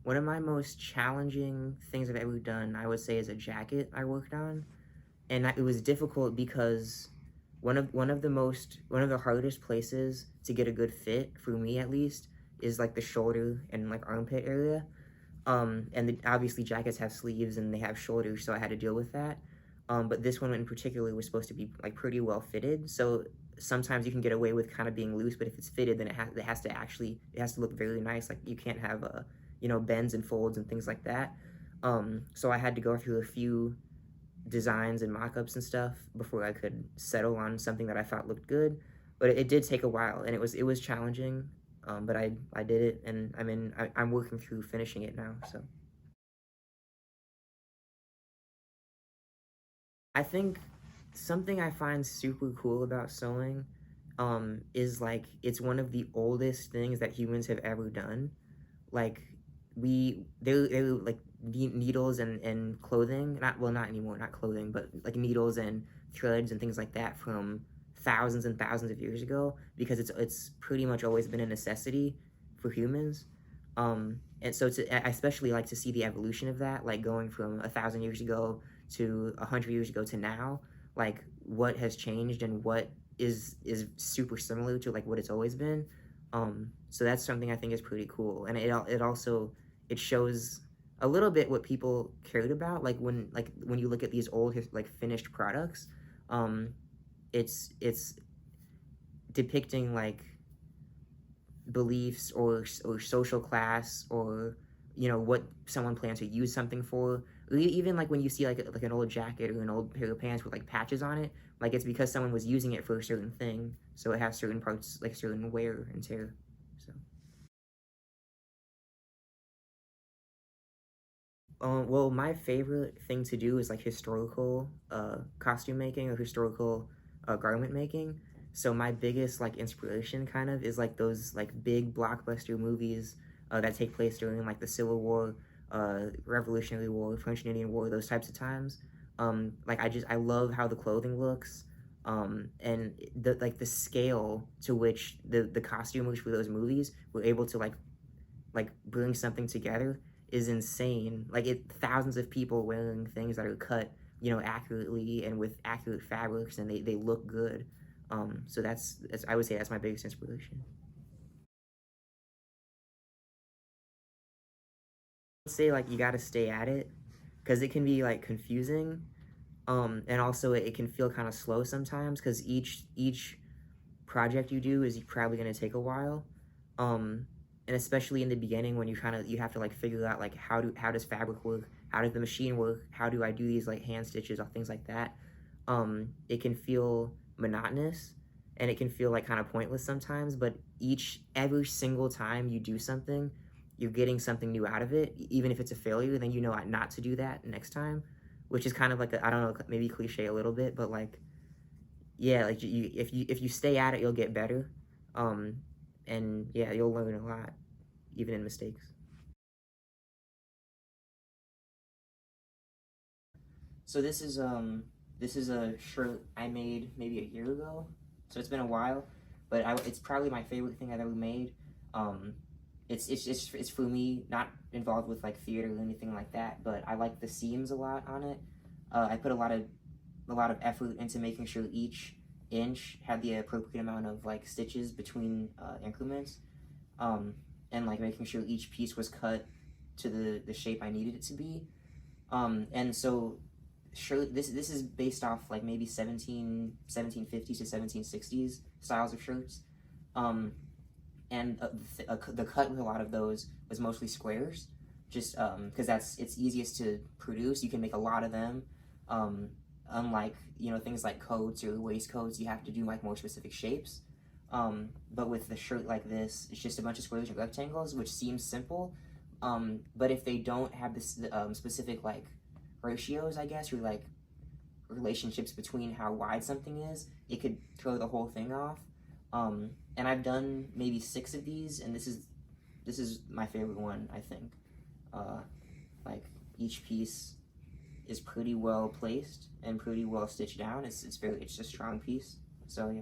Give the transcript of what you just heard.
One of my most challenging things I've ever done, I would say, is a jacket I worked on, and it was difficult because one of the hardest places to get a good fit for me at least is like the shoulder and like armpit area. Obviously jackets have sleeves and they have shoulders, so I had to deal with that. But this one in particular was supposed to be like pretty well fitted, so sometimes you can get away with kind of being loose, but if it's fitted, then it has to look very nice. Like you can't have bends and folds and things like that. So I had to go through a few designs and mock-ups and stuff before I could settle on something that I thought looked good. But it did take a while, and it was challenging. But I did it, and I'm working through finishing it now. So I think something I find super cool about sewing, is like it's one of the oldest things that humans have ever done. Like they were like needles and clothing, not, well, not anymore, not clothing, but like needles and threads and things like that from thousands and thousands of years ago, because it's pretty much always been a necessity for humans. And so I especially like to see the evolution of that, like going from 1,000 years ago to 100 years ago to now, like what has changed and what is super similar to like what it's always been. So that's something I think is pretty cool, and it also it shows a little bit what people cared about, like when you look at these old like finished products. um it's depicting like beliefs or social class, or what someone plans to use something for. Even like when you see like an old jacket or an old pair of pants with like patches on it, like it's because someone was using it for a certain thing, so it has certain parts, like certain wear and tear. So well, my favorite thing to do is like historical costume making or historical garment making. So my biggest like inspiration kind of is like those like big blockbuster movies that take place during like the Civil War, Revolutionary War, French and Indian War, those types of times. Like I love how the clothing looks, and the scale to which the costumers for those movies were able to like bring something together is insane. Like thousands of people wearing things that are cut, accurately and with accurate fabrics, and they look good. So that's I would say that's my biggest inspiration. I'd say like you got to stay at it because it can be like confusing, and also it can feel kind of slow sometimes because each project you do is probably going to take a while. um and especially in the beginning when you have to like figure out like how does fabric work, how does the machine work, how do I do these like hand stitches or things like that. It can feel monotonous, and it can feel like kind of pointless sometimes, but every single time you do something, you're getting something new out of it. Even if it's a failure, then you know not to do that next time, which is kind of like I don't know, maybe cliche a little bit, but like, yeah, like if you stay at it, you'll get better. um and yeah, you'll learn a lot even in mistakes. So this is a shirt I made maybe a year ago, so it's been a while, but it's probably my favorite thing I've ever made. um it's for me, not involved with like theater or anything like that, but I like the seams a lot on it. I put a lot of effort into making sure each inch had the appropriate amount of like stitches between increments, um, and like making sure each piece was cut to the shape I needed it to be. And so sure, this is based off like maybe 1750s to 1760s styles of shirts. Um, and the cut with a lot of those was mostly squares, just because it's easiest to produce. You can make a lot of them. Um, Unlike things like coats or waistcoats, you have to do like more specific shapes. But with the shirt like this, it's just a bunch of squares and rectangles, which seems simple. But if they don't have this specific like ratios, I guess, or like relationships between how wide something is, it could throw the whole thing off. And I've done maybe 6 of these, and this is my favorite one, I think. Uh, like each piece is pretty well placed and pretty well stitched down. It's a strong piece. So yeah.